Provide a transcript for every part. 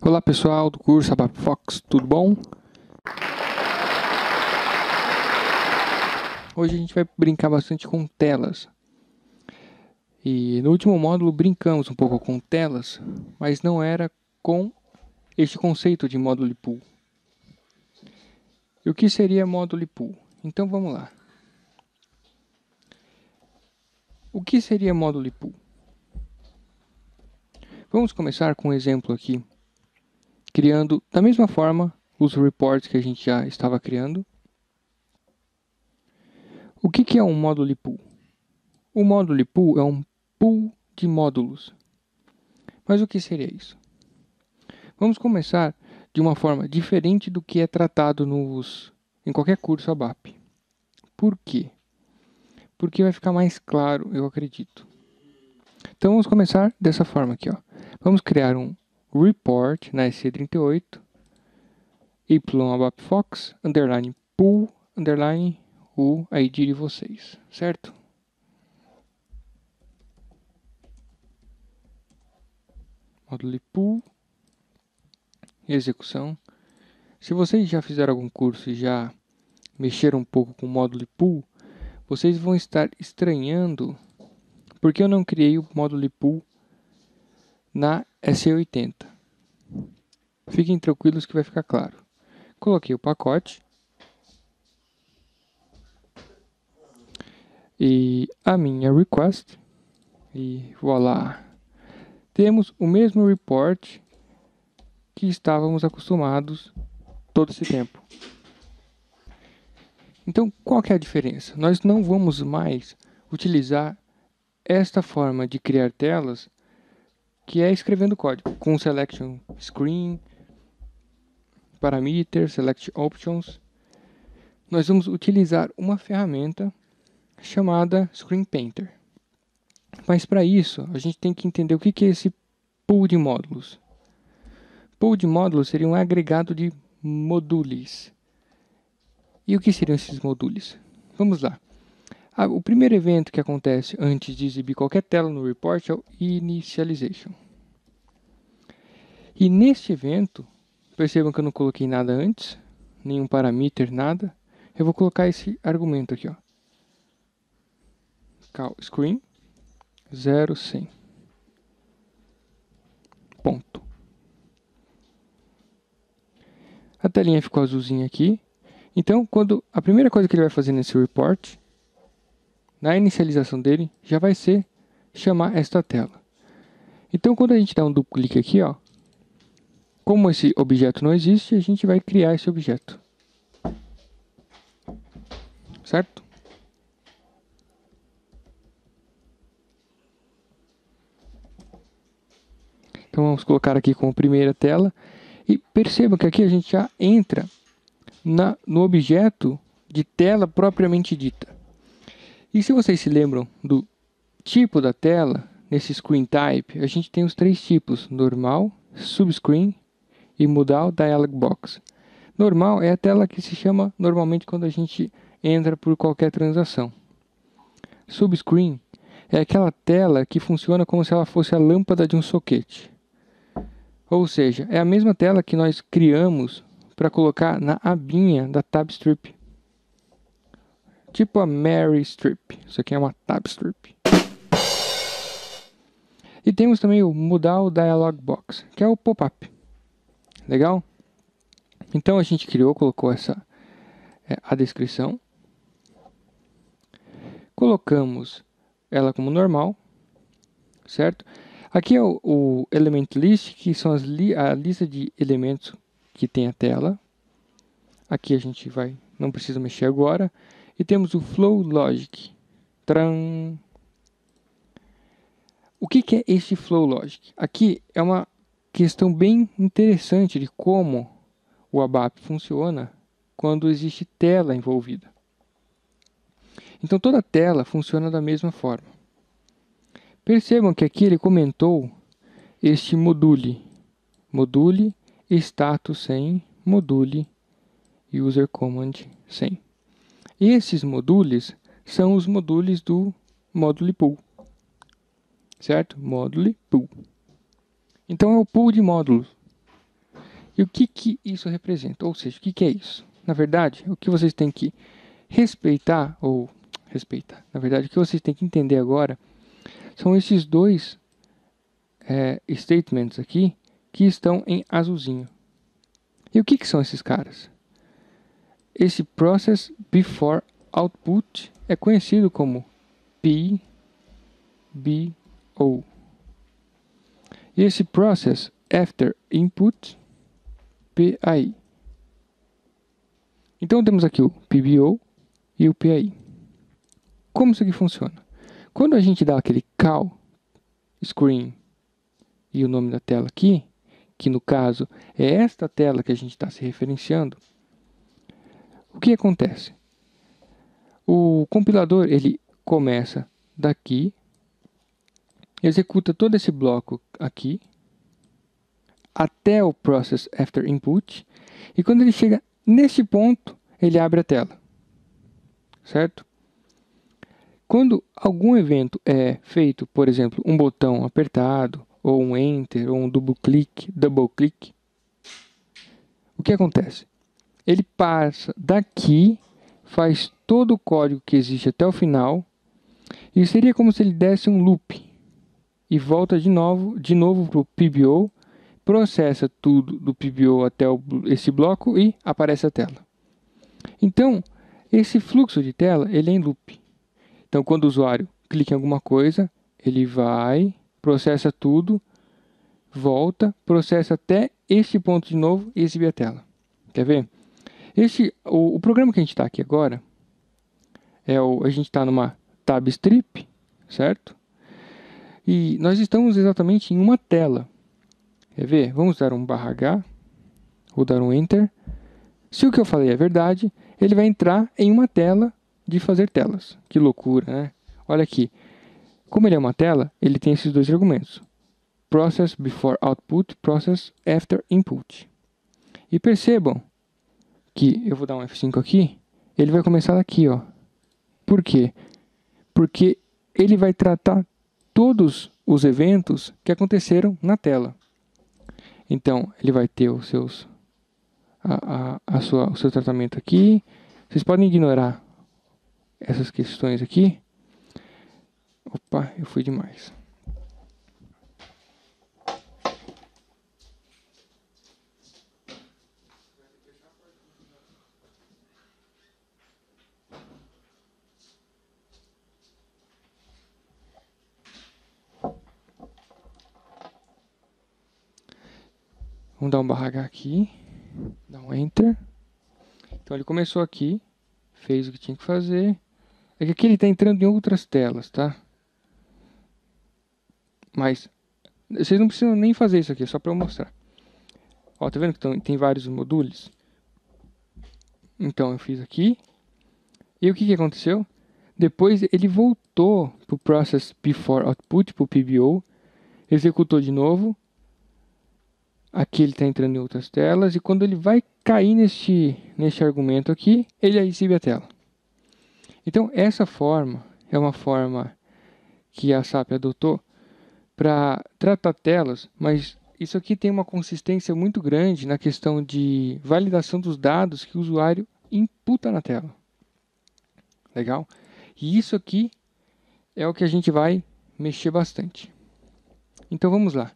Olá pessoal do curso ABAP Fox, tudo bom? Hoje a gente vai brincar bastante com telas. E no último módulo brincamos um pouco com telas, mas não era com este conceito de módulo pool. E o que seria módulo pool? Então vamos lá. O que seria módulo pool? Vamos começar com um exemplo aqui, criando da mesma forma os reports que a gente já estava criando. O que é um módulo pool? O módulo pool é um pool de módulos. Mas o que seria isso? Vamos começar de uma forma diferente do que é tratado em qualquer curso ABAP. Por quê? Porque vai ficar mais claro, eu acredito. Então vamos começar dessa forma aqui, ó. Vamos criar um report na SC38 y ABAP Fox underline pool underline o ID de vocês, certo? Módulo pool, execução. Se vocês já fizeram algum curso e já mexeram um pouco com o módulo pool, vocês vão estar estranhando porque eu não criei o módulo pool na SE80. Fiquem tranquilos que vai ficar claro. Coloquei o pacote e a minha request e voilá. Temos o mesmo report que estávamos acostumados todo esse tempo. Então, qual que é a diferença? Nós não vamos mais utilizar esta forma de criar telas que é escrevendo código com selection screen, parameter, select options. Nós vamos utilizar uma ferramenta chamada Screen Painter. Mas para isso, a gente tem que entender o que é esse pool de módulos. Pool de módulos seria um agregado de modules. E o que seriam esses modules? Vamos lá. O primeiro evento que acontece antes de exibir qualquer tela no report é o Initialization. E neste evento, percebam que eu não coloquei nada antes, nenhum parameter, nada. Eu vou colocar esse argumento aqui, ó. Call screen 0,100. Ponto. A telinha ficou azulzinha aqui. Então, a primeira coisa que ele vai fazer nesse report, na inicialização dele, já vai ser chamar esta tela. Então, quando a gente dá um duplo clique aqui, ó, como esse objeto não existe, a gente vai criar esse objeto. Certo? Então vamos colocar aqui como primeira tela. E percebam que aqui a gente já entra no objeto de tela propriamente dita. E se vocês se lembram do tipo da tela, nesse screen type, a gente tem os três tipos: normal, subscreen e modal dialog box. Normal é a tela que se chama normalmente quando a gente entra por qualquer transação. Subscreen é aquela tela que funciona como se ela fosse a lâmpada de um soquete. Ou seja, é a mesma tela que nós criamos para colocar na abinha da tab strip. Tipo a Mary Strip. Isso aqui é uma tab strip. E temos também o Modal Dialog Box, que é o pop-up. Legal? Então a gente colocou a descrição. Colocamos ela como normal. Certo? Aqui é o Element List, que são a lista de elementos que tem a tela. Aqui a gente não precisa mexer agora. E temos o Flow Logic. Tcharam! O que é este Flow Logic? Aqui é uma questão bem interessante de como o ABAP funciona quando existe tela envolvida. Então toda tela funciona da mesma forma. Percebam que aqui ele comentou este module. Module status sem, module user command sem. Esses modules são os modules do módulo pool. Certo? Módulo pool. Então é o pool de módulos. E o que isso representa? Ou seja, o que é isso? Na verdade, o que vocês têm que respeitar, na verdade, o que vocês têm que entender agora são esses dois statements aqui que estão em azulzinho. E o que são esses caras? Esse Process Before Output é conhecido como PBO. E esse Process After Input, PAI. Então temos aqui o PBO e o PAI. Como isso aqui funciona? Quando a gente dá aquele call screen e o nome da tela aqui, que no caso é esta tela que a gente está se referenciando, o que acontece? O compilador ele começa daqui, executa todo esse bloco aqui, até o Process After Input, e quando ele chega nesse ponto, ele abre a tela, certo? Quando algum evento é feito, por exemplo, um botão apertado, ou um Enter, ou um double click, o que acontece? Ele passa daqui, faz todo o código que existe até o final, e seria como se ele desse um loop, e volta de novo para o PBO, processa tudo do PBO até esse bloco e aparece a tela. Então, esse fluxo de tela ele é em loop. Então, quando o usuário clica em alguma coisa, ele vai, processa tudo, volta, processa até este ponto de novo e exibe a tela. Quer ver? O programa que a gente está aqui agora, a gente está numa tab strip, certo? E nós estamos exatamente em uma tela. Quer ver? Vamos dar um /H, ou dar um Enter. Se o que eu falei é verdade, ele vai entrar em uma tela de fazer telas. Que loucura, né? Olha aqui. Como ele é uma tela, ele tem esses dois argumentos. Process Before Output, Process After Input. E percebam que, eu vou dar um F5 aqui, ele vai começar daqui, ó. Por quê? Porque ele vai tratar todos os eventos que aconteceram na tela. Então, ele vai ter os seus, o seu tratamento aqui. Vocês podem ignorar essas questões aqui. Opa, eu fui demais. Vamos dar um /H aqui, dar um Enter. Então ele começou aqui, fez o que tinha que fazer. É que aqui ele está entrando em outras telas, tá? Mas vocês não precisam nem fazer isso aqui, é só para eu mostrar. Ó, tá vendo que tem vários modulos? Então eu fiz aqui. E o que aconteceu? Depois ele voltou para o Process Before Output, para o PBO. Executou de novo. Aqui ele está entrando em outras telas. E quando ele vai cair neste argumento aqui, ele exibe a tela. Então essa forma é uma forma que a SAP adotou para tratar telas, mas isso aqui tem uma consistência muito grande na questão de validação dos dados que o usuário imputa na tela. Legal? E isso aqui é o que a gente vai mexer bastante. Então vamos lá.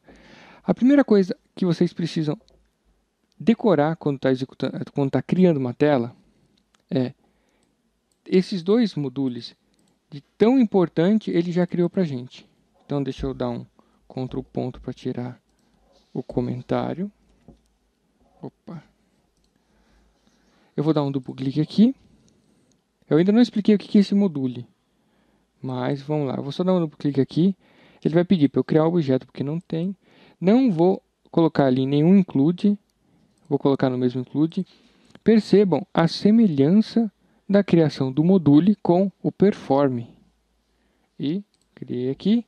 A primeira coisa que vocês precisam decorar quando está criando uma tela é esses dois modulos de tão importante ele já criou para a gente. Então deixa eu dar um Ctrl ponto para tirar o comentário. Opa. Eu vou dar um duplo clique aqui. Eu ainda não expliquei o que é esse module. Mas vamos lá. Eu vou só dar um duplo clique aqui. Ele vai pedir para eu criar o objeto porque não tem. Não vou colocar ali nenhum include. Vou colocar no mesmo include. Percebam a semelhança da criação do module com o perform. E criei aqui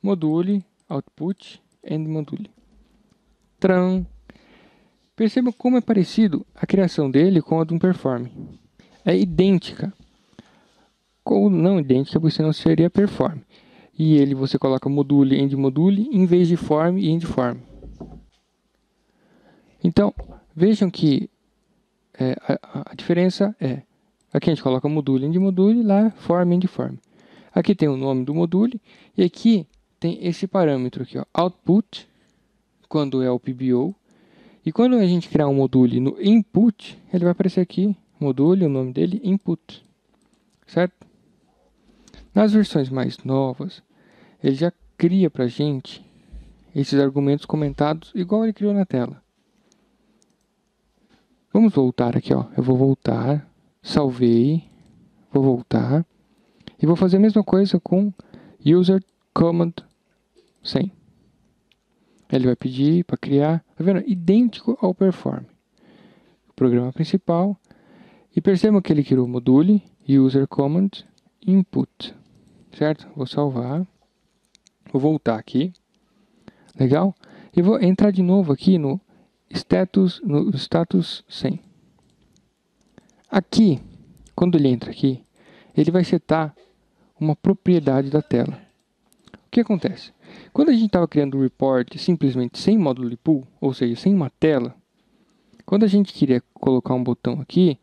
module, output, end module. Tran. Percebam como é parecido a criação dele com a do perform. É idêntica. Ou não idêntica, porque senão seria perform. E ele você coloca module, end module, em vez de form e end form. Então, vejam que a diferença é, aqui a gente coloca module end module, lá form end form. Aqui tem o nome do module e aqui tem esse parâmetro aqui, ó, output, quando é o PBO. E quando a gente criar um module no input, ele vai aparecer aqui, module, o nome dele, input, certo? Nas versões mais novas, ele já cria pra gente esses argumentos comentados igual ele criou na tela. Vamos voltar aqui, ó. Eu vou voltar, salvei, vou voltar e vou fazer a mesma coisa com user command 100. Ele vai pedir para criar, tá vendo? Idêntico ao perform. O programa principal. E percebam que ele criou o module user command input, certo? Vou salvar, vou voltar aqui, legal? E vou entrar de novo aqui no status 100. Aqui, quando ele entra aqui, ele vai setar uma propriedade da tela. O que acontece? Quando a gente estava criando um report simplesmente sem módulo de pool, ou seja, sem uma tela, quando a gente queria colocar um botão aqui,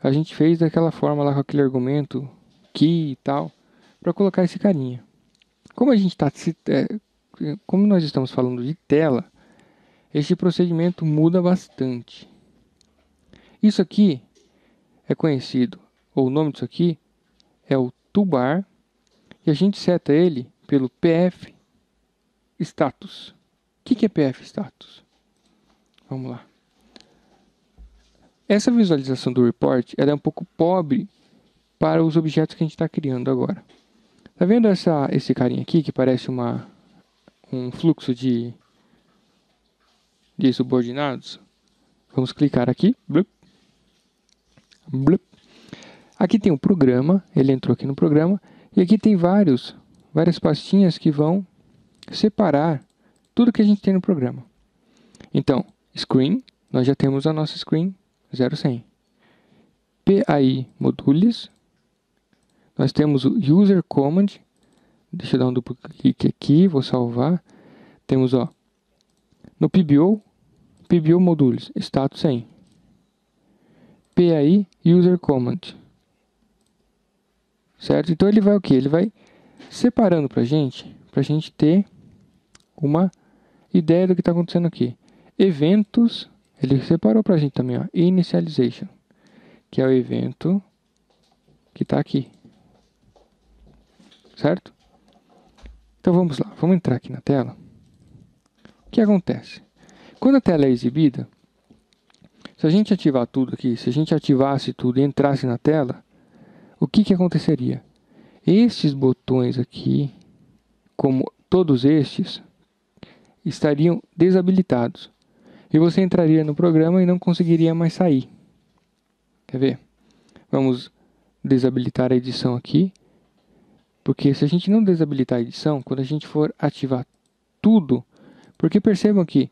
a gente fez daquela forma lá com aquele argumento key e tal, para colocar esse carinha. Como a gente como nós estamos falando de tela, este procedimento muda bastante. Isso aqui é conhecido, ou o nome disso aqui é o toolbar, e a gente seta ele pelo pf status. O que é pf status? Vamos lá. Essa visualização do report ela é um pouco pobre para os objetos que a gente está criando agora. Tá vendo esse carinha aqui que parece um fluxo de subordinados? Vamos clicar aqui. Blup. Blup. Aqui tem um programa, ele entrou aqui no programa, e aqui tem várias pastinhas que vão separar tudo que a gente tem no programa. Então, screen, nós já temos a nossa screen 0100. PAI modules, nós temos o user command, deixa eu dar um duplo clique aqui, vou salvar. Temos, ó, no PBO modules, status 100. PAI user command. Certo? Então ele vai o que? Ele vai separando pra gente ter uma ideia do que está acontecendo aqui. Eventos, ele separou pra gente também, ó, initialization, que é o evento que está aqui. Certo? Então vamos lá, vamos entrar aqui na tela. O que acontece? Quando a tela é exibida, se a gente ativar tudo aqui, se a gente ativasse tudo e entrasse na tela, o que aconteceria? Estes botões aqui, como todos estes, estariam desabilitados. E você entraria no programa e não conseguiria mais sair. Quer ver? Vamos desabilitar a edição aqui. Porque se a gente não desabilitar a edição, quando a gente for ativar tudo, porque percebam que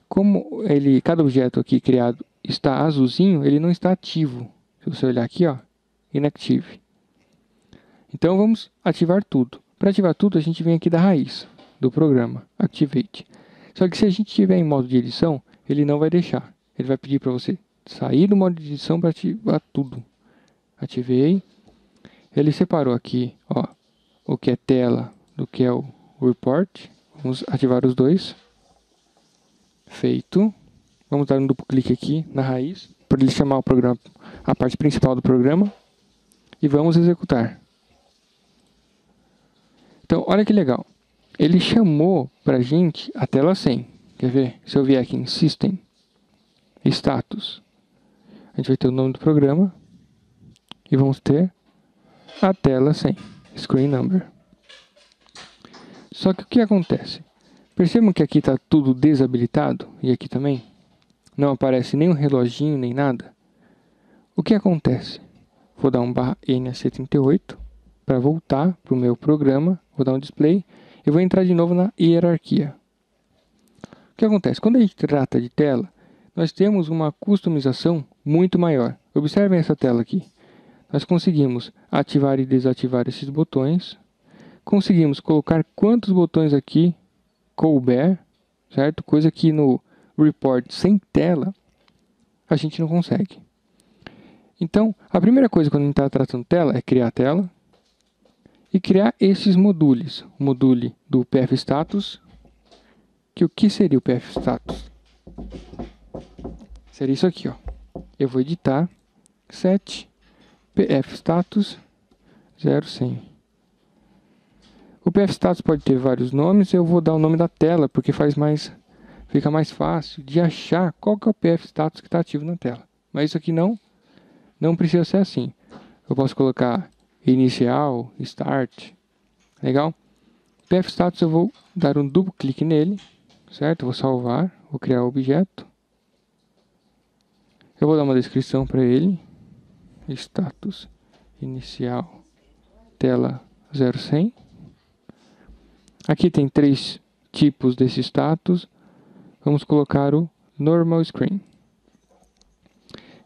como cada objeto aqui criado está azulzinho, ele não está ativo. Se você olhar aqui, ó, inactive. Então vamos ativar tudo. Para ativar tudo, a gente vem aqui da raiz do programa, activate. Só que se a gente estiver em modo de edição, ele não vai deixar. Ele vai pedir para você sair do modo de edição para ativar tudo. Ativei. Ele separou aqui, ó, o que é tela do que é o report. Vamos ativar os dois. Feito. Vamos dar um duplo clique aqui na raiz para ele chamar o programa, a parte principal do programa. E vamos executar. Então, olha que legal. Ele chamou para a gente a tela 100. Quer ver? Se eu vier aqui em System, Status, a gente vai ter o nome do programa e vamos ter a tela 100, Screen Number. Só que o que acontece? Percebam que aqui está tudo desabilitado e aqui também não aparece nem um reloginho nem nada. O que acontece? Vou dar um /NAC38 para voltar para o meu programa, vou dar um display e vou entrar de novo na hierarquia. O que acontece? Quando a gente trata de tela, nós temos uma customização muito maior. Observem essa tela aqui. Nós conseguimos ativar e desativar esses botões. Conseguimos colocar quantos botões aqui couber, certo? Coisa que no report sem tela, a gente não consegue. Então, a primeira coisa quando a gente está tratando tela é criar a tela e criar esses modules. O module do pfStatus, que o que seria o pfStatus? Seria isso aqui, ó. Eu vou editar set pfStatus 0100. O pfStatus pode ter vários nomes, eu vou dar o nome da tela, porque fica mais fácil de achar qual que é o pfStatus que está ativo na tela. Mas isso aqui não precisa ser assim. Eu posso colocar inicial, start, legal? pfStatus eu vou dar um duplo clique nele, certo? Vou salvar, vou criar o objeto. Eu vou dar uma descrição para ele. Status inicial tela 0100. Aqui tem 3 tipos desse status. Vamos colocar o normal screen.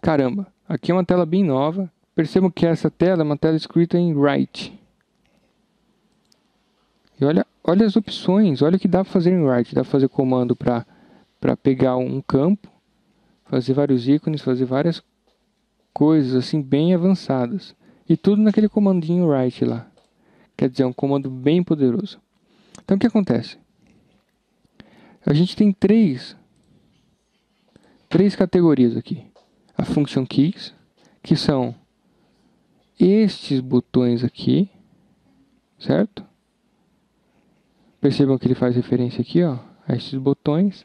Caramba, aqui é uma tela bem nova. Percebam que essa tela é uma tela escrita em write. E olha as opções, olha o que dá para fazer em write. Dá para fazer comando para pegar um campo, fazer vários ícones, fazer várias coisas assim bem avançadas. E tudo naquele comandinho write lá. Quer dizer, é um comando bem poderoso. Então o que acontece? A gente tem três categorias aqui. A function keys, que são estes botões aqui, certo? Percebam que ele faz referência aqui, ó, a estes botões.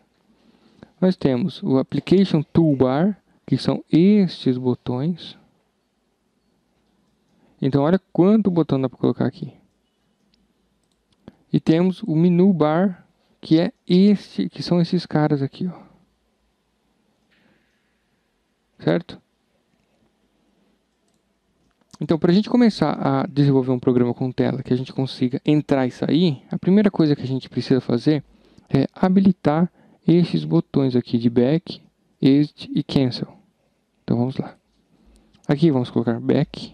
Nós temos o application toolbar, que são estes botões. Então olha quanto botão dá para colocar aqui. E temos o menu bar, que são esses caras aqui, ó. Certo? Então, para a gente começar a desenvolver um programa com tela que a gente consiga entrar e sair, a primeira coisa que a gente precisa fazer é habilitar esses botões aqui de back, exit e cancel. Então vamos lá. Aqui vamos colocar back,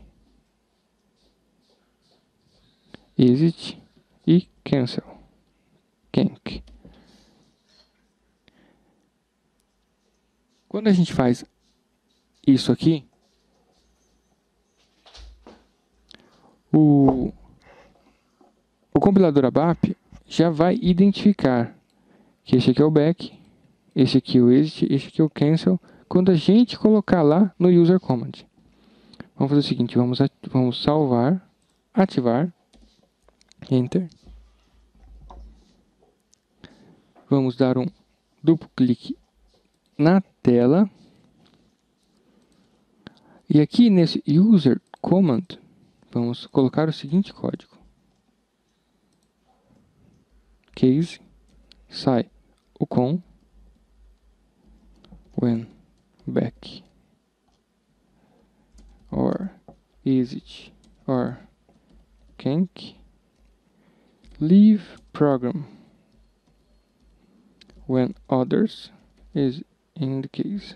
exit e cancel. Canc. Quando a gente faz isso aqui, o compilador ABAP já vai identificar que esse aqui é o back, esse aqui é o exit, esse aqui é o cancel, quando a gente colocar lá no user command. Vamos fazer o seguinte, vamos salvar, ativar, enter. Vamos dar um duplo clique na tela. E aqui nesse user command, vamos colocar o seguinte código. Case, sai o com, when back, or exit, or canc, leave program, when others is in the case.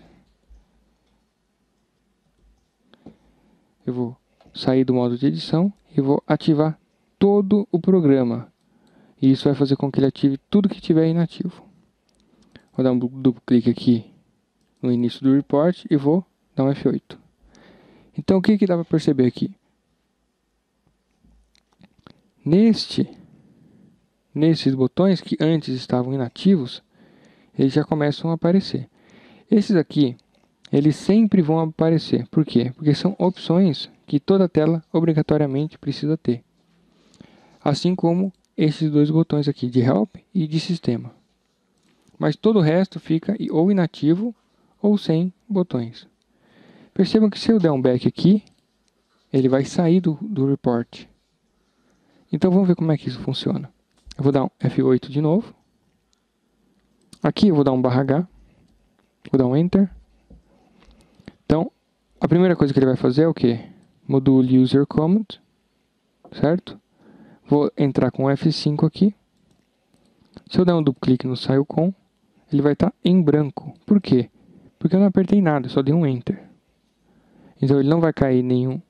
Eu vou sair do modo de edição e vou ativar todo o programa. E isso vai fazer com que ele ative tudo que tiver inativo. Vou dar um duplo clique aqui no início do report e vou dar um F8. Então o que dá para perceber aqui? Nesses botões que antes estavam inativos, eles já começam a aparecer. Esses aqui, eles sempre vão aparecer. Por quê? Porque são opções que toda tela obrigatoriamente precisa ter. Assim como esses dois botões aqui, de Help e de Sistema. Mas todo o resto fica ou inativo ou sem botões. Percebam que se eu der um back aqui, ele vai sair do report. Então vamos ver como é que isso funciona. Eu vou dar um F8 de novo. Aqui eu vou dar um /H. Vou dar um Enter. Então, a primeira coisa que ele vai fazer é o quê? Module user command. Certo? Vou entrar com F5 aqui. Se eu der um duplo clique no saio com, ele vai estar em branco. Por quê? Porque eu não apertei nada, só dei um Enter. Então ele não vai cair nenhum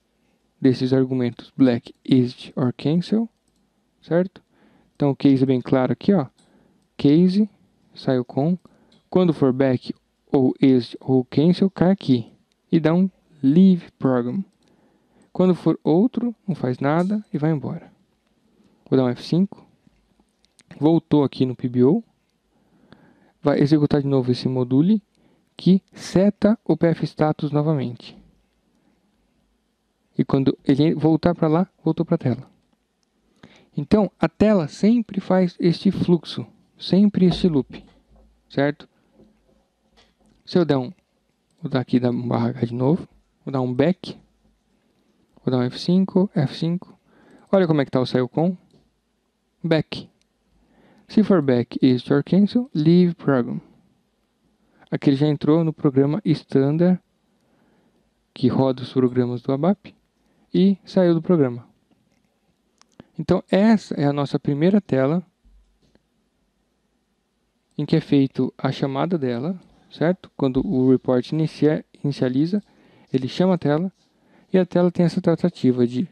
desses argumentos black, exit or cancel. Certo? Então o case é bem claro aqui, ó. Case, saiu com, Quando for back, ou exit, ou cancel, cai aqui. E dá um leave program. Quando for outro, não faz nada e vai embora. Vou dar um F5. Voltou aqui no PBO. Vai executar de novo esse module que seta o PF status novamente. E quando ele voltar para lá, voltou para a tela. Então, a tela sempre faz este fluxo, sempre este loop, certo? Se eu der vou dar aqui da barra H de novo, vou dar um back, vou dar um F5, F5. Olha como é que está o SileCon. Back. Se for back, exit or cancel, leave program. Aqui ele já entrou no programa standard, que roda os programas do ABAP, e saiu do programa. Então, essa é a nossa primeira tela, em que é feito a chamada dela, certo? Quando o report inicializa, ele chama a tela, e a tela tem essa tratativa de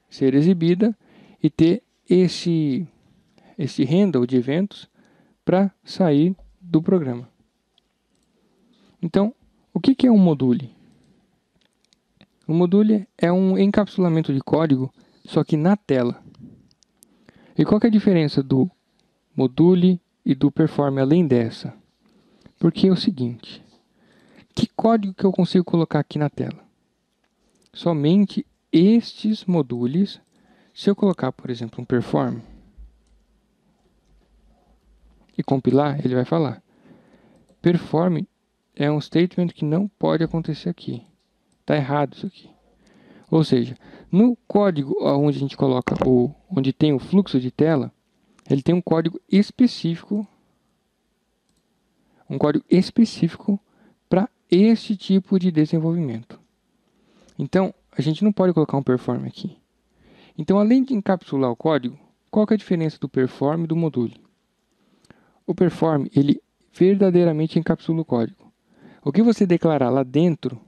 ser exibida e ter esse handle de eventos para sair do programa. Então, o que é um module? O module é um encapsulamento de código, só que na tela. E qual que é a diferença do module e do perform além dessa? Porque é o seguinte, que código que eu consigo colocar aqui na tela? Somente estes modules. Se eu colocar, por exemplo, um perform e compilar, ele vai falar: perform é um statement que não pode acontecer aqui. Está errado isso aqui. Ou seja, no código onde a gente coloca onde tem o fluxo de tela, ele tem um código específico para este tipo de desenvolvimento. Então, a gente não pode colocar um perform aqui. Então, além de encapsular o código, qual que é a diferença do perform e do module? O perform, ele verdadeiramente encapsula o código. O que você declarar lá dentro,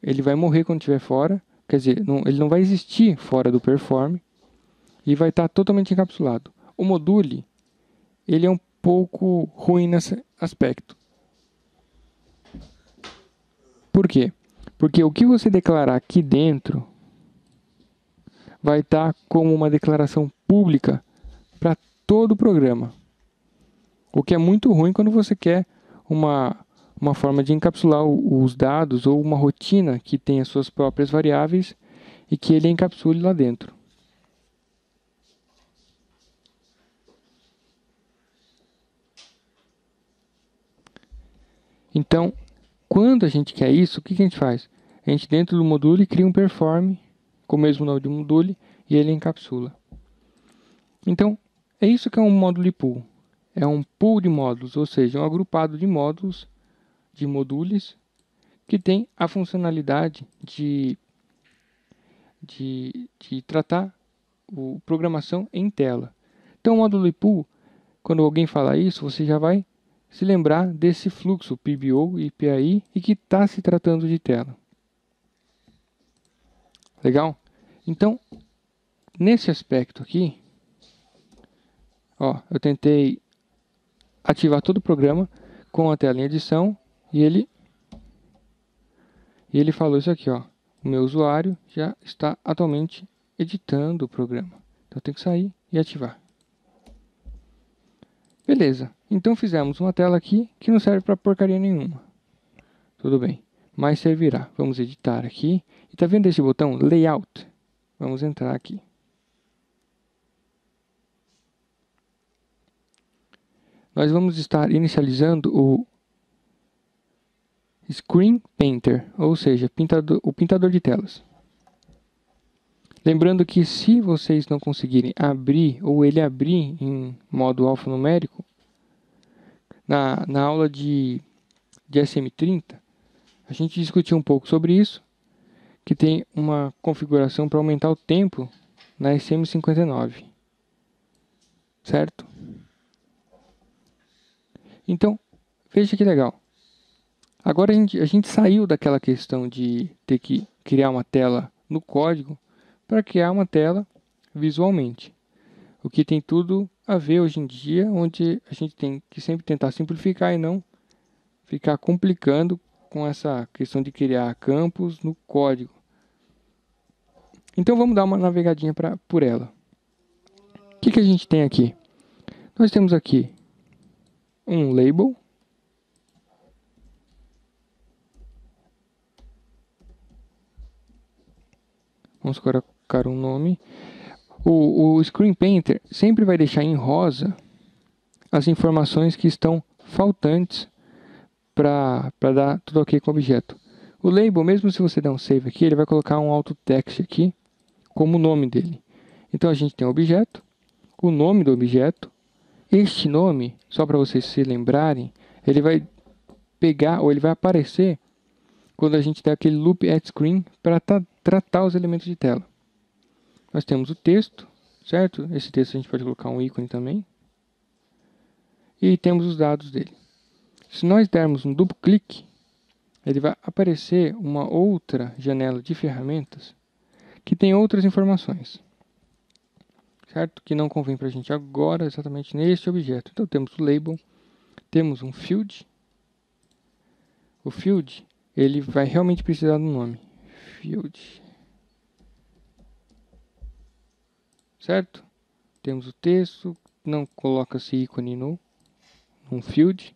ele vai morrer quando estiver fora, quer dizer, ele não vai existir fora do perform e vai estar totalmente encapsulado. O module, ele é um pouco ruim nesse aspecto. Por quê? Porque o que você declarar aqui dentro vai estar como uma declaração pública para todo o programa. O que é muito ruim quando você quer uma forma de encapsular os dados ou uma rotina que tem as suas próprias variáveis e que ele encapsule lá dentro. Então, quando a gente quer isso, o que a gente faz? A gente dentro do module cria um perform com o mesmo nome de module e ele encapsula. Então, é isso que é um module pool. É um pool de módulos, ou seja, um agrupado de módulos, de modules, que tem a funcionalidade de tratar a programação em tela. Então, o module pool, quando alguém fala isso, você já vai se lembrar desse fluxo PBO e PAI e que está se tratando de tela. Legal? Então, nesse aspecto aqui, ó, eu tentei ativar todo o programa com a tela em edição e ele falou isso aqui, ó. O meu usuário já está atualmente editando o programa. Então eu tenho que sair e ativar. Beleza. Então fizemos uma tela aqui que não serve para porcaria nenhuma. Tudo bem. Mas servirá. Vamos editar aqui. E tá vendo esse botão Layout? Vamos entrar aqui. Nós vamos estar inicializando o Screen Painter, ou seja, o pintador de telas. Lembrando que se vocês não conseguirem abrir, ou ele abrir em modo alfanumérico, na aula de SM30, a gente discutiu um pouco sobre isso, que tem uma configuração para aumentar o tempo na SM59. Certo? Então, veja que legal. Agora a gente saiu daquela questão de ter que criar uma tela no código para criar uma tela visualmente. O que tem tudo a ver hoje em dia, onde a gente tem que sempre tentar simplificar e não ficar complicando com essa questão de criar campos no código. Então vamos dar uma navegadinha por ela. O que a gente tem aqui? Nós temos aqui um label. Vamos colocar um nome. O Screen Painter sempre vai deixar em rosa as informações que estão faltantes para dar tudo ok com o objeto. O label, mesmo se você der um save aqui, ele vai colocar um alt text aqui como o nome dele. Então a gente tem o objeto, o nome do objeto. Este nome, só para vocês se lembrarem, ele vai pegar ou ele vai aparecer quando a gente der aquele loop at screen para tratar os elementos de tela. Nós temos o texto, certo? Esse texto a gente pode colocar um ícone também. E temos os dados dele. Se nós dermos um duplo clique, ele vai aparecer uma outra janela de ferramentas que tem outras informações, certo? Que não convém para a gente agora exatamente neste objeto. Então temos o label, temos um field. O field, ele vai realmente precisar do nome. Field. Certo? Temos o texto, não coloca-se ícone no field.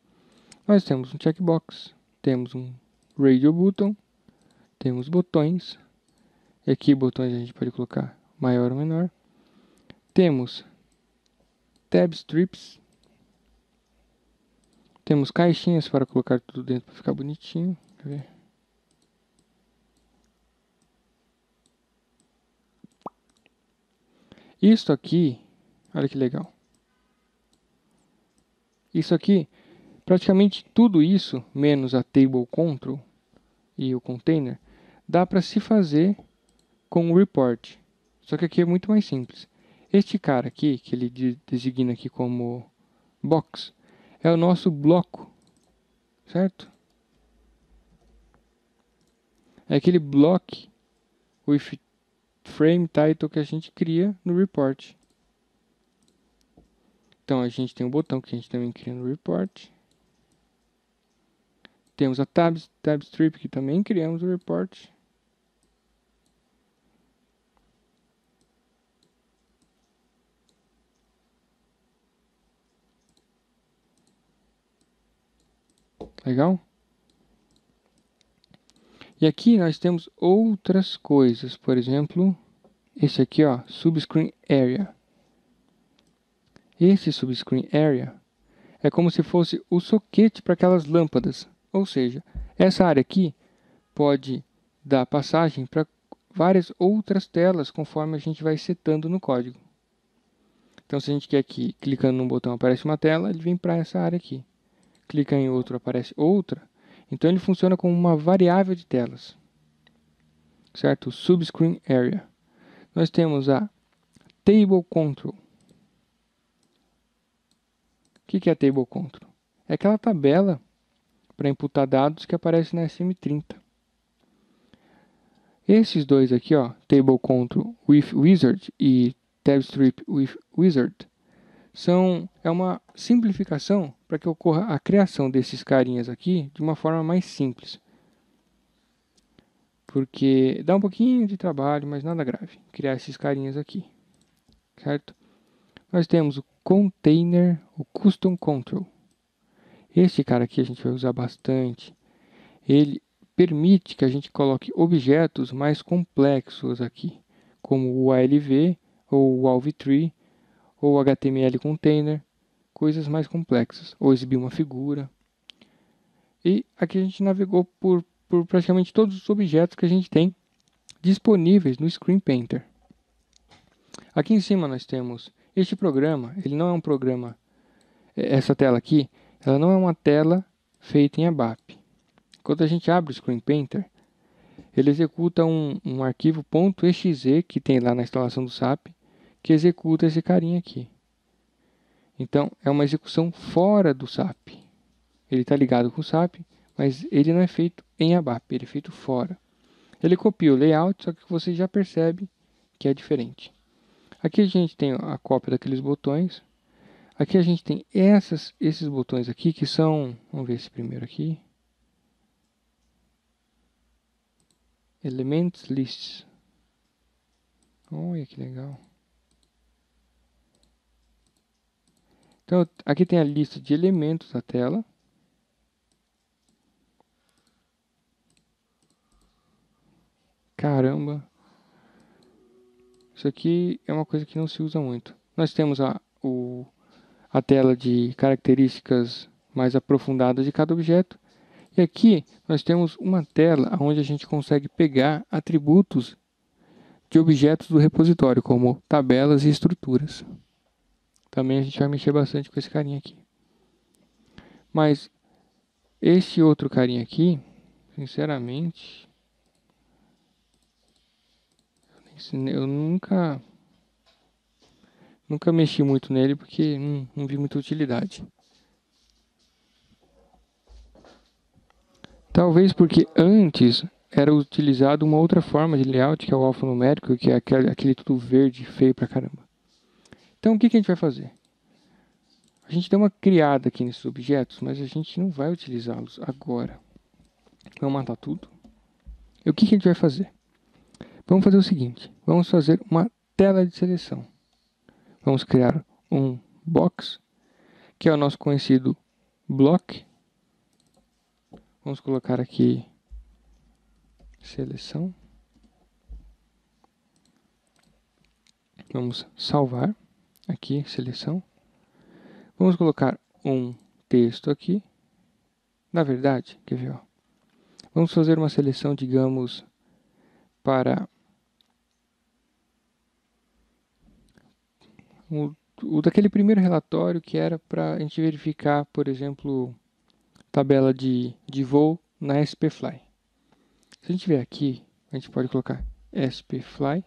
Nós temos um checkbox, temos um radio button, temos botões. E aqui botões a gente pode colocar maior ou menor. Temos tab strips. Temos caixinhas para colocar tudo dentro para ficar bonitinho. Quer ver? Isso aqui, olha que legal. Isso aqui, praticamente tudo isso, menos a table control e o container, dá para se fazer com o report. Só que aqui é muito mais simples. Este cara aqui, que ele designa aqui como box, é o nosso bloco, certo? É aquele block with frame title que a gente cria no report. Então a gente tem um botão que a gente também cria no report. Temos a tab strip que também criamos no report. Legal? E aqui nós temos outras coisas. Por exemplo, esse aqui, ó, subscreen area. Esse subscreen area é como se fosse o soquete para aquelas lâmpadas. Ou seja, essa área aqui pode dar passagem para várias outras telas conforme a gente vai setando no código. Então, se a gente quer que clicando num botão aparece uma tela, ele vem para essa área aqui. Clica em outro, aparece outra. Então, ele funciona como uma variável de telas. Certo? Subscreen area. Nós temos a table control. O que é a table control? É aquela tabela para imputar dados que aparece na SM30. Esses dois aqui, ó, table control with wizard e tab strip with wizard, é uma simplificação para que ocorra a criação desses carinhas aqui de uma forma mais simples. Porque dá um pouquinho de trabalho, mas nada grave, criar esses carinhas aqui, certo? Nós temos o container, o custom control. Este cara aqui a gente vai usar bastante. Ele permite que a gente coloque objetos mais complexos aqui, como o ALV, ou o ALV-Tree, ou o HTML container, coisas mais complexas, ou exibir uma figura. E aqui a gente navegou por praticamente todos os objetos que a gente tem disponíveis no Screen Painter. Aqui em cima nós temos este programa, ele não é um programa, essa tela aqui, ela não é uma tela feita em ABAP. Quando a gente abre o Screen Painter, ele executa um arquivo .exe que tem lá na instalação do SAP, que executa esse carinha aqui. Então, é uma execução fora do SAP. Ele está ligado com o SAP, mas ele não é feito em ABAP, ele é feito fora. Ele copia o layout, só que você já percebe que é diferente. Aqui a gente tem a cópia daqueles botões. Aqui a gente tem esses botões aqui que são, vamos ver esse primeiro aqui. Elements Lists. Olha que legal. Então aqui tem a lista de elementos da tela. Caramba. Isso aqui é uma coisa que não se usa muito. Nós temos a tela de características mais aprofundadas de cada objeto. E aqui nós temos uma tela onde a gente consegue pegar atributos de objetos do repositório, como tabelas e estruturas. Também a gente vai mexer bastante com esse carinha aqui. Mas esse outro carinha aqui, sinceramente, eu nunca mexi muito nele porque não vi muita utilidade. Talvez porque antes era utilizado uma outra forma de layout, que é o alfanumérico, que é aquele tudo verde feio pra caramba. Então o que a gente vai fazer? A gente deu uma criada aqui nesses objetos, mas a gente não vai utilizá-los agora. Vamos matar tudo. E o que a gente vai fazer? Vamos fazer o seguinte, vamos fazer uma tela de seleção. Vamos criar um box, que é o nosso conhecido block. Vamos colocar aqui seleção. Vamos salvar aqui, seleção. Vamos colocar um texto aqui. Na verdade, quer ver, ó? Vamos fazer uma seleção, digamos, para o daquele primeiro relatório que era para a gente verificar, por exemplo, tabela de voo na SPFly. Se a gente vier aqui, a gente pode colocar SPFly,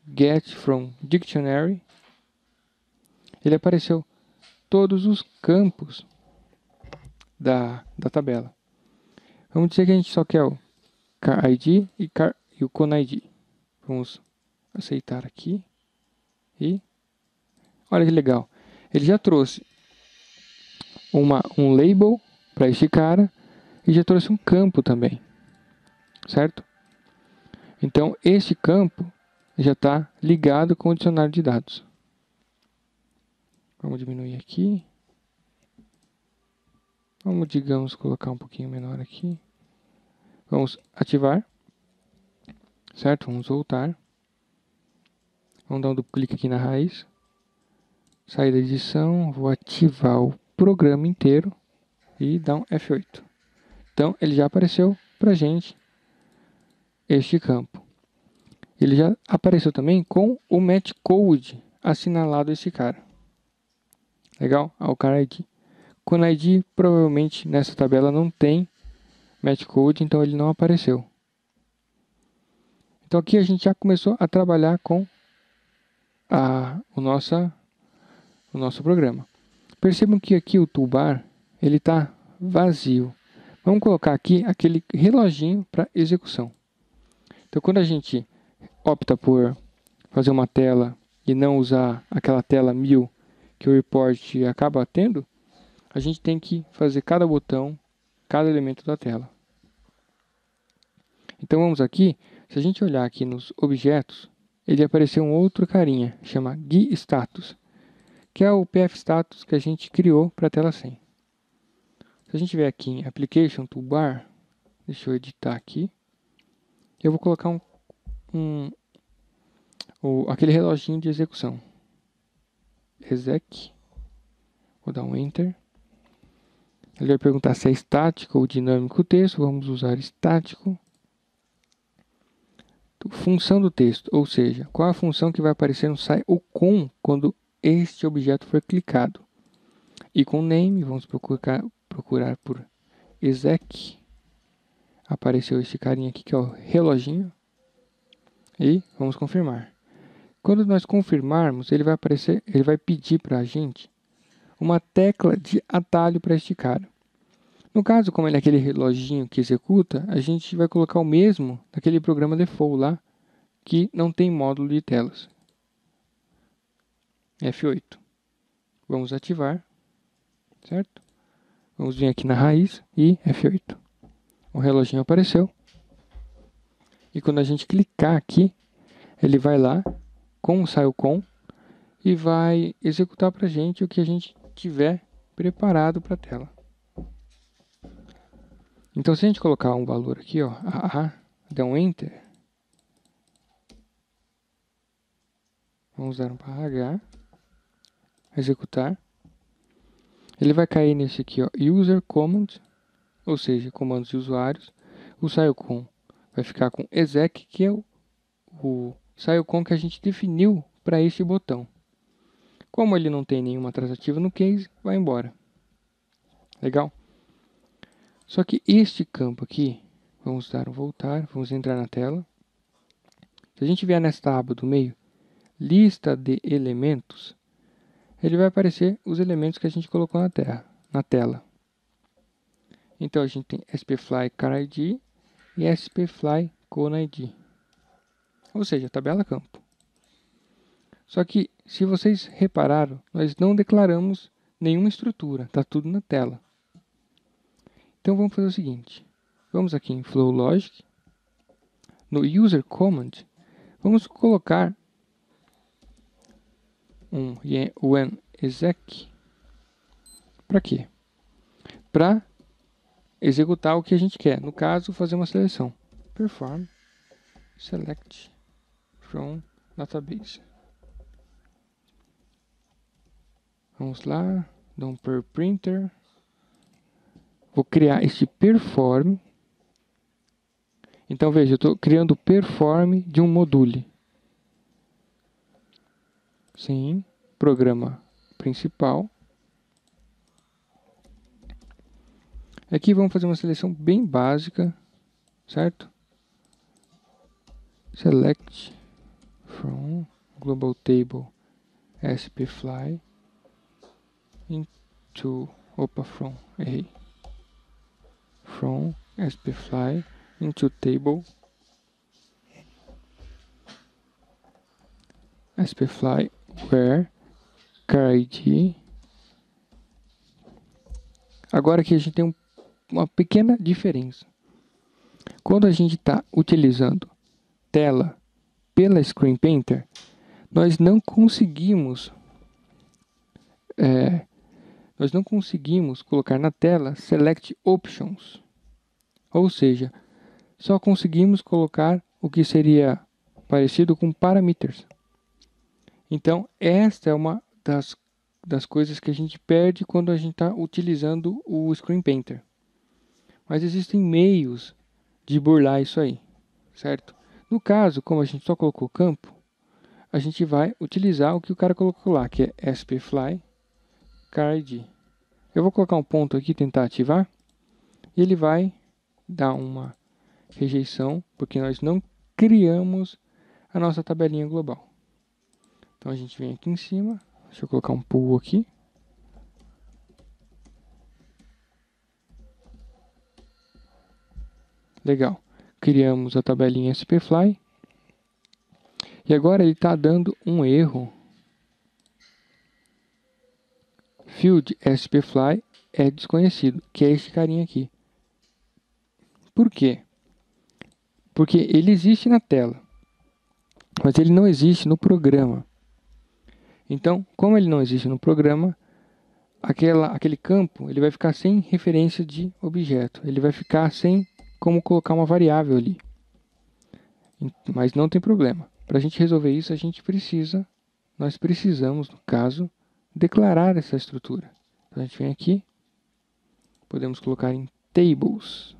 get from dictionary. Ele apareceu todos os campos da tabela. Vamos dizer que a gente só quer o car ID e o con ID. Vamos aceitar aqui. E olha que legal. Ele já trouxe um label para este cara e já trouxe um campo também. Certo? Então, este campo já está ligado com o dicionário de dados. Vamos diminuir aqui. Vamos, digamos, colocar um pouquinho menor aqui. Vamos ativar. Certo? Vamos voltar. Vamos dar um duplo clique aqui na raiz. Sair da edição. Vou ativar o programa inteiro. E dar um F8. Então, ele já apareceu para a gente este campo. Ele já apareceu também com o match code assinalado esse cara. Legal? O car ID. Con ID provavelmente nessa tabela não tem match code, então ele não apareceu. Então aqui a gente já começou a trabalhar com o nosso programa. Percebam que aqui o toolbar ele está vazio. Vamos colocar aqui aquele reloginho para execução. Então quando a gente opta por fazer uma tela e não usar aquela tela 1000 que o report acaba tendo, a gente tem que fazer cada botão, cada elemento da tela. Então vamos aqui, se a gente olhar aqui nos objetos, ele apareceu um outro carinha, chama GUI-Status, que é o PF-Status que a gente criou para a tela 100. Se a gente vier aqui em Application Toolbar, deixa eu editar aqui, eu vou colocar aquele reloginho de execução. Exec, vou dar um Enter. Ele vai perguntar se é estático ou dinâmico o texto, vamos usar estático. Função do texto, ou seja, qual a função que vai aparecer no SCI ou com quando este objeto for clicado. E com name, vamos procurar por exec. Apareceu esse carinha aqui que é o reloginho. E vamos confirmar. Quando nós confirmarmos, ele vai pedir para a gente uma tecla de atalho para este cara. No caso, como ele é aquele reloginho que executa, a gente vai colocar o mesmo daquele programa default lá, que não tem módulo de telas. F8. Vamos ativar, certo? Vamos vir aqui na raiz e F8. O reloginho apareceu. E quando a gente clicar aqui, ele vai lá com o SileCon e vai executar para a gente o que a gente tiver preparado para a tela. Então, se a gente colocar um valor aqui, ó, der um Enter, vamos dar um barra H, executar, ele vai cair nesse aqui, ó, User Command, ou seja, comandos de usuários. O SileCon vai ficar com exec, que é o SileCon que a gente definiu para este botão. Como ele não tem nenhuma tratativa no case, vai embora. Legal? Só que este campo aqui, vamos dar um voltar, vamos entrar na tela. Se a gente vier nesta aba do meio, lista de elementos, ele vai aparecer os elementos que a gente colocou na tela. Então a gente tem SPFly Car ID e SPFly Cone ID. Ou seja, tabela campo. Só que, se vocês repararam, nós não declaramos nenhuma estrutura, está tudo na tela. Então vamos fazer o seguinte, vamos aqui em Flow Logic, no User Command, vamos colocar um when exec, para quê? Para executar o que a gente quer, no caso fazer uma seleção, perform select from database. Vamos lá, dá um per printer. Vou criar este perform. Então veja, eu estou criando o perform de um module. Sim, programa principal. Aqui vamos fazer uma seleção bem básica, certo? Select from global table spfly into from spfly into table spfly where car ID. Agora aqui a gente tem uma pequena diferença. Quando a gente está utilizando tela pela Screen Painter, nós não conseguimos colocar na tela Select Options. Ou seja, só conseguimos colocar o que seria parecido com parameters. Então, esta é uma das coisas que a gente perde quando a gente está utilizando o Screen Painter. Mas existem meios de burlar isso aí, certo? No caso, como a gente só colocou campo, a gente vai utilizar o que o cara colocou lá, que é spfly car ID. Eu vou colocar um ponto aqui, tentar ativar, e ele vai dar uma rejeição, porque nós não criamos a nossa tabelinha global. Então a gente vem aqui em cima, deixa eu colocar um pull aqui. Legal, criamos a tabelinha spfly. E agora ele está dando um erro. Field spfly é desconhecido, que é este carinha aqui. Por quê? Porque ele existe na tela, mas ele não existe no programa. Então, como ele não existe no programa, aquele campo ele vai ficar sem referência de objeto. Ele vai ficar sem como colocar uma variável ali. Mas não tem problema. Para a gente resolver isso, nós precisamos, no caso, declarar essa estrutura. Então a gente vem aqui, podemos colocar em tables.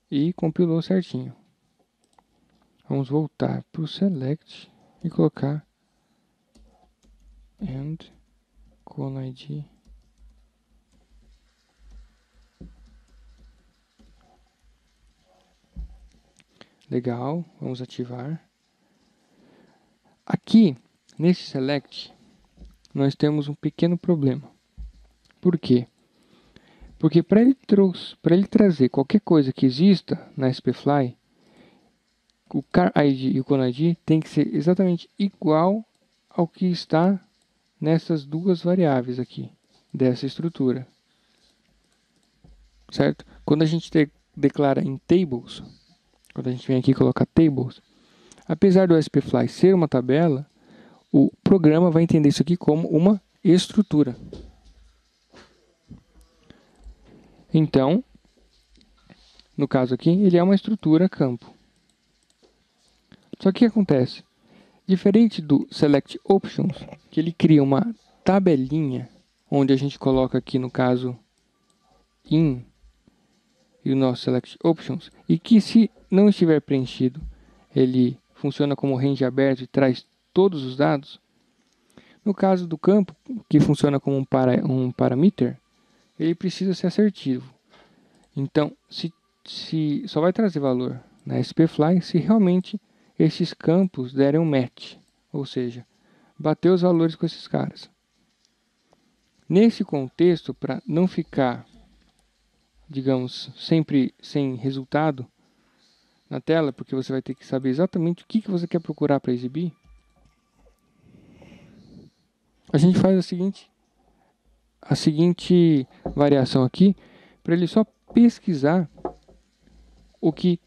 E compilou certinho. Vamos voltar para o select e colocar and cone ID. Legal, vamos ativar. Aqui, nesse select, nós temos um pequeno problema. Por quê? Porque para ele trazer qualquer coisa que exista na spfly, o car ID e o con ID tem que ser exatamente igual ao que está nessas duas variáveis aqui, dessa estrutura. Certo? Quando a gente declara em tables, quando a gente vem aqui colocar tables, apesar do SPFly ser uma tabela, o programa vai entender isso aqui como uma estrutura. Então, no caso aqui, ele é uma estrutura campo. Só que o que acontece? Diferente do Select Options, que ele cria uma tabelinha, onde a gente coloca aqui, no caso, in e o nosso Select Options, e que se não estiver preenchido, ele funciona como range aberto e traz todos os dados. No caso do campo, que funciona como um parameter, ele precisa ser assertivo. Então, se só vai trazer valor na SPFly se realmente esses campos derem um match, ou seja, bater os valores com esses caras. Nesse contexto, para não ficar, digamos, sempre sem resultado na tela, porque você vai ter que saber exatamente o que você quer procurar para exibir, a gente faz a seguinte variação aqui, para ele só pesquisar o que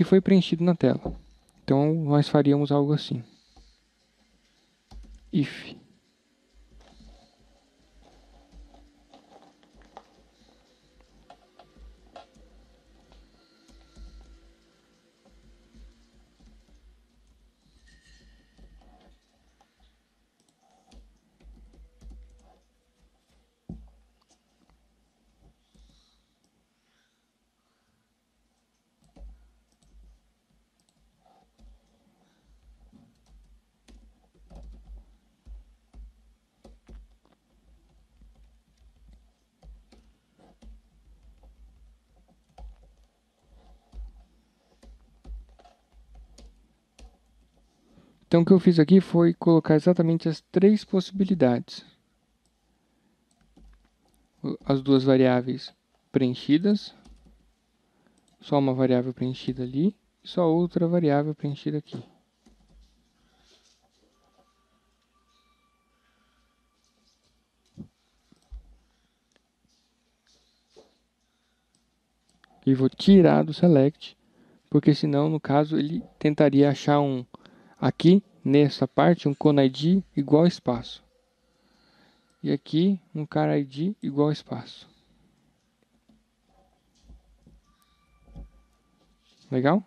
foi preenchido na tela. Então, nós faríamos algo assim. If. Então, o que eu fiz aqui foi colocar exatamente as três possibilidades. As duas variáveis preenchidas, só uma variável preenchida ali, e só outra variável preenchida aqui. E vou tirar do select, porque senão, no caso, ele tentaria achar aqui, nessa parte, um con ID igual espaço. E aqui, um car ID igual espaço. Legal?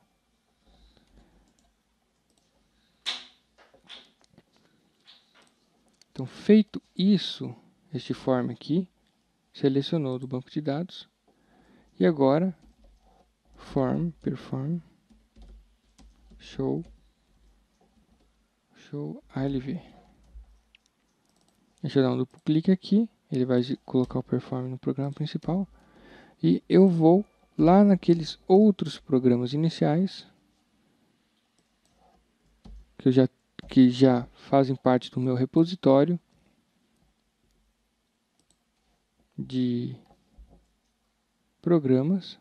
Então, feito isso, este form aqui, selecionou do banco de dados. E agora, perform, show ALV. Deixa eu dar um duplo clique aqui, ele vai colocar o perform no programa principal. E eu vou lá naqueles outros programas iniciais, que já fazem parte do meu repositório de programas.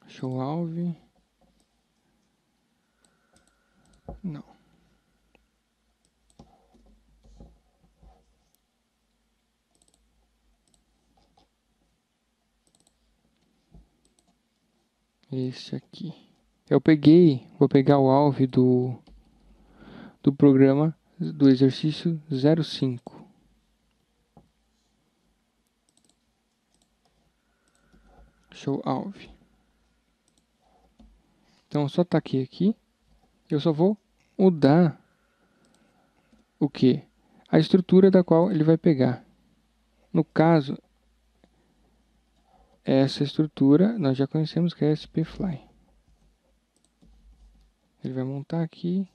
Show alv. Não. Esse aqui. Vou pegar o alv do programa do exercício 05. Show alv. Então, só taquei aqui. Eu só vou mudar o que? A estrutura da qual ele vai pegar. No caso, essa estrutura nós já conhecemos, que é SPFly. Ele vai montar aqui.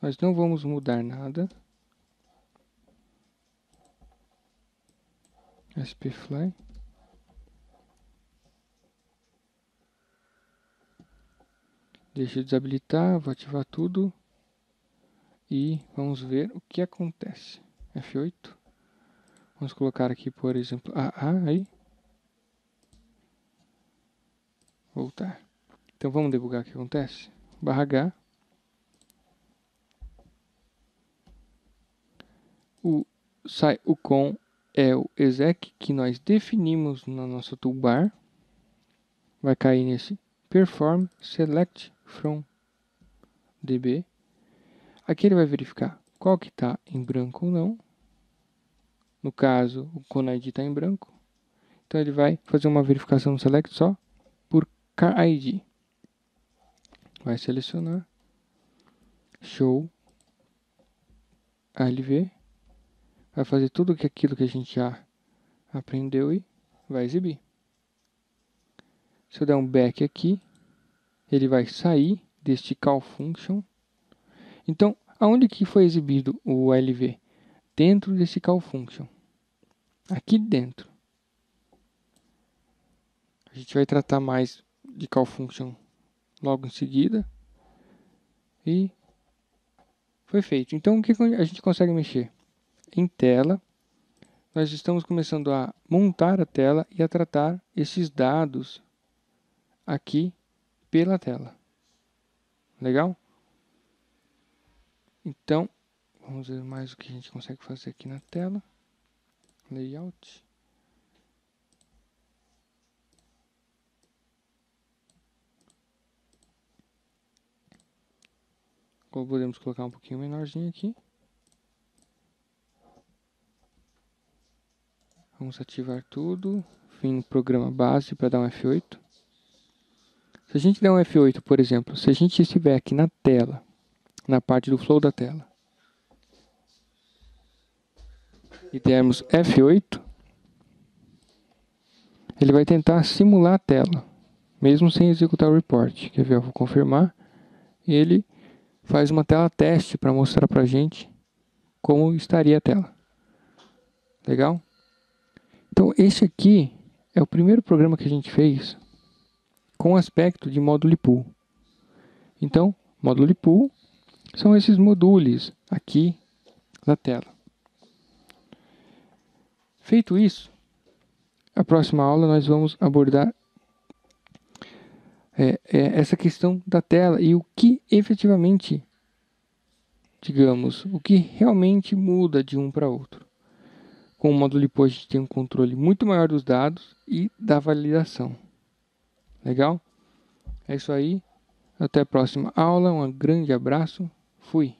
Nós não vamos mudar nada. SPFly. Deixa eu desabilitar, vou ativar tudo. E vamos ver o que acontece. F8. Vamos colocar aqui, por exemplo, AA aí. Voltar. Então vamos debugar o que acontece. /H. Sai o com é o exec que nós definimos na nossa toolbar. Vai cair nesse perform select from db. Aqui ele vai verificar qual que está em branco ou não. No caso, o ConID está em branco. Então ele vai fazer uma verificação no select só por CarID. Vai selecionar. Show. ALV. Vai fazer tudo aquilo que a gente já aprendeu e vai exibir. Se eu der um back aqui, ele vai sair deste call function. Então, aonde que foi exibido o ALV? Dentro desse call function. Aqui dentro. A gente vai tratar mais de call function logo em seguida. E foi feito. Então, o que a gente consegue mexer? Em tela. Nós estamos começando a montar a tela e a tratar esses dados aqui pela tela. Legal? Então, vamos ver mais o que a gente consegue fazer aqui na tela. Layout. Podemos colocar um pouquinho menorzinho aqui. Vamos ativar tudo. Vim no programa base para dar um F8. Se a gente der um F8, por exemplo, se a gente estiver aqui na tela, na parte do flow da tela, e dermos F8, ele vai tentar simular a tela, mesmo sem executar o report. Quer ver? Eu vou confirmar. Ele faz uma tela teste para mostrar para a gente como estaria a tela. Legal? Então, esse aqui é o primeiro programa que a gente fez com aspecto de módulo pool. Então, módulo pool são esses módulos aqui na tela. Feito isso, a próxima aula nós vamos abordar essa questão da tela e o que efetivamente, digamos, o que realmente muda de um para outro. Com o módulo pool a gente tem um controle muito maior dos dados e da validação. Legal? É isso aí. Até a próxima aula. Um grande abraço. Fui.